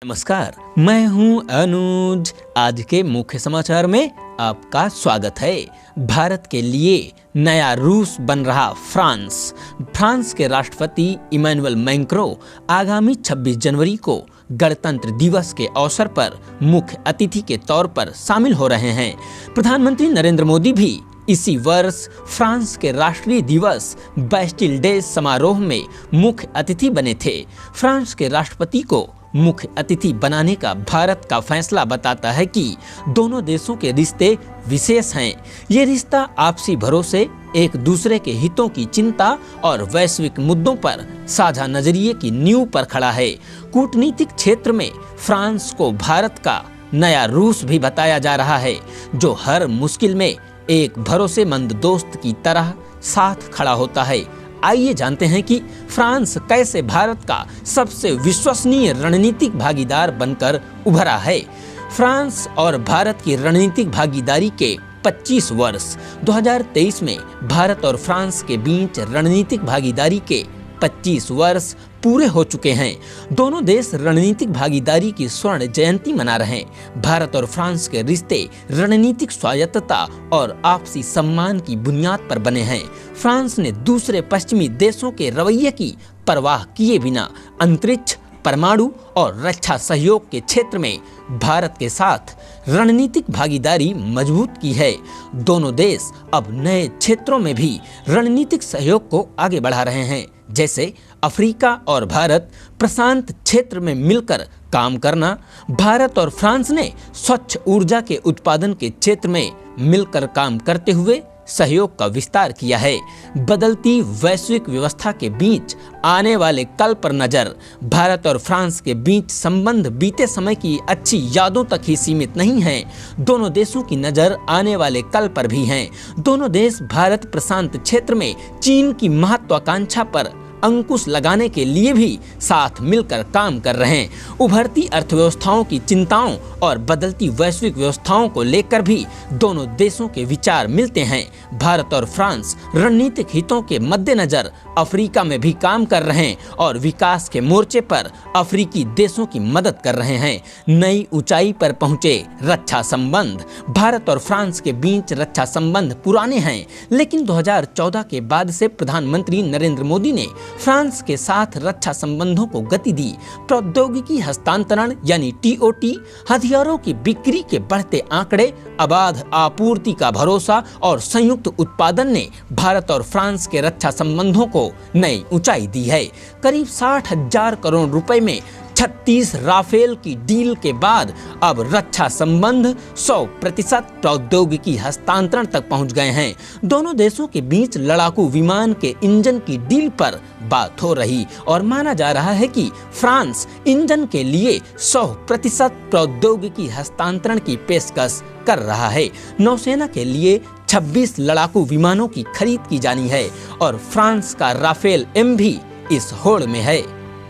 नमस्कार, मैं हूं अनुज। आज के मुख्य समाचार में आपका स्वागत है। भारत के लिए नया रूस बन रहा फ्रांस के राष्ट्रपति इमैनुअल मैक्रों आगामी 26 जनवरी को गणतंत्र दिवस के अवसर पर मुख्य अतिथि के तौर पर शामिल हो रहे हैं। प्रधानमंत्री नरेंद्र मोदी भी इसी वर्ष फ्रांस के राष्ट्रीय दिवस बैस्टिल डे समारोह में मुख्य अतिथि बने थे। फ्रांस के राष्ट्रपति को मुख्य अतिथि बनाने का भारत का फैसला बताता है कि दोनों देशों के रिश्ते विशेष हैं। ये रिश्ता आपसी भरोसे, एक दूसरे के हितों की चिंता और वैश्विक मुद्दों पर साझा नजरिए की नींव पर खड़ा है। कूटनीतिक क्षेत्र में फ्रांस को भारत का नया रूस भी बताया जा रहा है, जो हर मुश्किल में एक भरोसेमंद दोस्त की तरह साथ खड़ा होता है। आइए जानते हैं कि फ्रांस कैसे भारत का सबसे विश्वसनीय रणनीतिक भागीदार बनकर उभरा है। फ्रांस और भारत की रणनीतिक भागीदारी के 25 वर्ष 2023 में भारत और फ्रांस के बीच रणनीतिक भागीदारी के 25 वर्ष पूरे हो चुके हैं। दोनों देश रणनीतिक भागीदारी की स्वर्ण जयंती मना रहे हैं। भारत और फ्रांस के रिश्ते रणनीतिक स्वायत्तता और आपसी सम्मान की बुनियाद पर बने हैं। फ्रांस ने दूसरे पश्चिमी देशों के रवैये की परवाह किए बिना अंतरिक्ष, परमाणु और रक्षा सहयोग के क्षेत्र में भारत के साथ रणनीतिक भागीदारी मजबूत की है। दोनों देश अब नए क्षेत्रों में भी रणनीतिक सहयोग को आगे बढ़ा रहे हैं, जैसे अफ्रीका और भारत प्रशांत क्षेत्र में मिलकर काम करना। भारत और फ्रांस ने स्वच्छ ऊर्जा के उत्पादन के क्षेत्र में मिलकर काम करते हुए सहयोग का विस्तार किया है। बदलती वैश्विक व्यवस्था के बीच आने वाले कल पर नजर। भारत और फ्रांस के बीच संबंध बीते समय की अच्छी यादों तक ही सीमित नहीं हैं। दोनों देशों की नजर आने वाले कल पर भी हैं। दोनों देश भारत प्रशांत क्षेत्र में चीन की महत्वाकांक्षा पर अंकुश लगाने के लिए भी साथ मिलकर काम कर रहे हैं। उभरती अर्थव्यवस्थाओं की चिंताओं और बदलती वैश्विक व्यवस्थाओं को लेकर भी दोनों देशों के विचार मिलते हैं। भारत और फ्रांस रणनीतिक हितों के मद्देनजर अफ्रीका में भी काम कर रहे हैं और विकास के मोर्चे पर अफ्रीकी देशों की मदद कर रहे हैं। नई ऊंचाई पर पहुंचे रक्षा संबंध। भारत और फ्रांस के बीच रक्षा संबंध पुराने हैं, लेकिन 2014 के बाद से प्रधानमंत्री नरेंद्र मोदी ने फ्रांस के साथ रक्षा संबंधों को गति दी। प्रौद्योगिकी हस्तांतरण यानी TOT, हथियारों की बिक्री के बढ़ते आंकड़े, अबाध आपूर्ति का भरोसा और संयुक्त उत्पादन ने भारत और फ्रांस के रक्षा संबंधों को नई ऊंचाई दी है। करीब 60,000 करोड़ रुपए में 36 राफेल की डील के बाद अब रक्षा संबंध 100% प्रौद्योगिकी हस्तांतरण तक पहुंच गए हैं। दोनों देशों के बीच लड़ाकू विमान के इंजन की डील पर बात हो रही और माना जा रहा है कि फ्रांस इंजन के लिए 100% प्रौद्योगिकी हस्तांतरण की पेशकश कर रहा है। नौसेना के लिए 26 लड़ाकू विमानों की खरीद की जानी है और फ्रांस का राफेल M भी इस होड़ में है।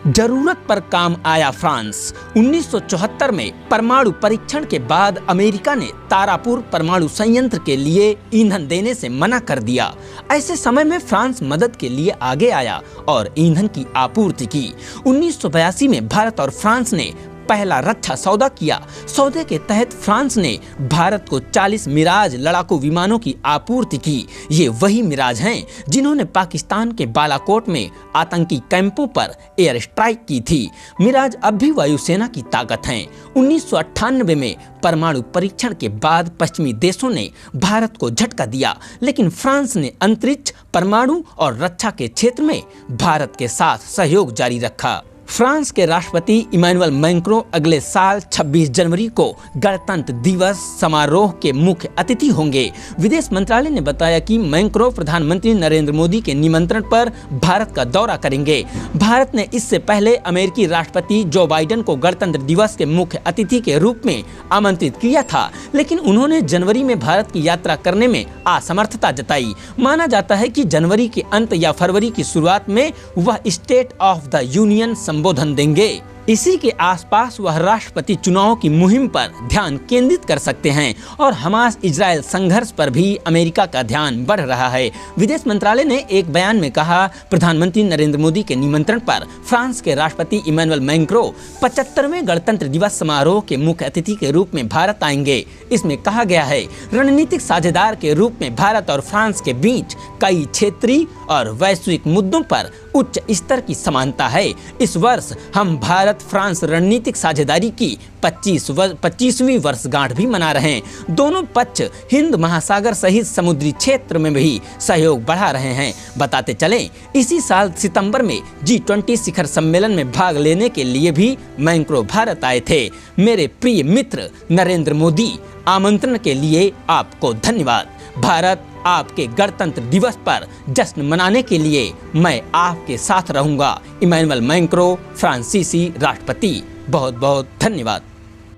जरूरत पर काम आया फ्रांस। 1974 में परमाणु परीक्षण के बाद अमेरिका ने तारापुर परमाणु संयंत्र के लिए ईंधन देने से मना कर दिया। ऐसे समय में फ्रांस मदद के लिए आगे आया और ईंधन की आपूर्ति की। 1982 में भारत और फ्रांस ने पहला रक्षा सौदा किया। सौदे के तहत फ्रांस ने भारत को 40 मिराज लड़ाकू विमानों की आपूर्ति की। ये वही मिराज हैं जिन्होंने पाकिस्तान के बालाकोट में आतंकी कैंपों पर एयर स्ट्राइक की थी। मिराज अब भी वायुसेना की ताकत हैं। 1998 में परमाणु परीक्षण के बाद पश्चिमी देशों ने भारत को झटका दिया, लेकिन फ्रांस ने अंतरिक्ष, परमाणु और रक्षा के क्षेत्र में भारत के साथ सहयोग जारी रखा। फ्रांस के राष्ट्रपति इमैनुअल मैक्रों अगले साल 26 जनवरी को गणतंत्र दिवस समारोह के मुख्य अतिथि होंगे। विदेश मंत्रालय ने बताया कि मैक्रों प्रधानमंत्री नरेंद्र मोदी के निमंत्रण पर भारत का दौरा करेंगे। भारत ने इससे पहले अमेरिकी राष्ट्रपति जो बाइडेन को गणतंत्र दिवस के मुख्य अतिथि के रूप में आमंत्रित किया था, लेकिन उन्होंने जनवरी में भारत की यात्रा करने में असमर्थता जताई। माना जाता है कि जनवरी के अंत या फरवरी की शुरुआत में वह स्टेट ऑफ द यूनियन संबोधन देंगे। इसी के आसपास वह राष्ट्रपति चुनाव की मुहिम पर ध्यान केंद्रित कर सकते हैं और हमास इजरायल संघर्ष पर भी अमेरिका का ध्यान बढ़ रहा है। विदेश मंत्रालय ने एक बयान में कहा, प्रधानमंत्री नरेंद्र मोदी के निमंत्रण पर फ्रांस के राष्ट्रपति इमैनुअल मैक्रों 75वें गणतंत्र दिवस समारोह के मुख्य अतिथि के रूप में भारत आएंगे। इसमें कहा गया है, रणनीतिक साझेदार के रूप में भारत और फ्रांस के बीच कई क्षेत्रीय और वैश्विक मुद्दों पर उच्च स्तर की समानता है। इस वर्ष हम भारत फ्रांस रणनीतिक साझेदारी की 25वीं वर्षगांठ भी मना रहे हैं। दोनों पक्ष हिंद महासागर सहित समुद्री क्षेत्र में भी सहयोग बढ़ा रहे हैं। बताते चलें, इसी साल सितंबर में G20 शिखर सम्मेलन में भाग लेने के लिए भी मैक्रों भारत आए थे। मेरे प्रिय मित्र नरेंद्र मोदी, आमंत्रण के लिए आपको धन्यवाद। भारत आपके गणतंत्र दिवस पर जश्न मनाने के लिए मैं आपके साथ रहूंगा। इमैनुअल मैक्रों, फ्रांसीसी राष्ट्रपति। बहुत बहुत धन्यवाद।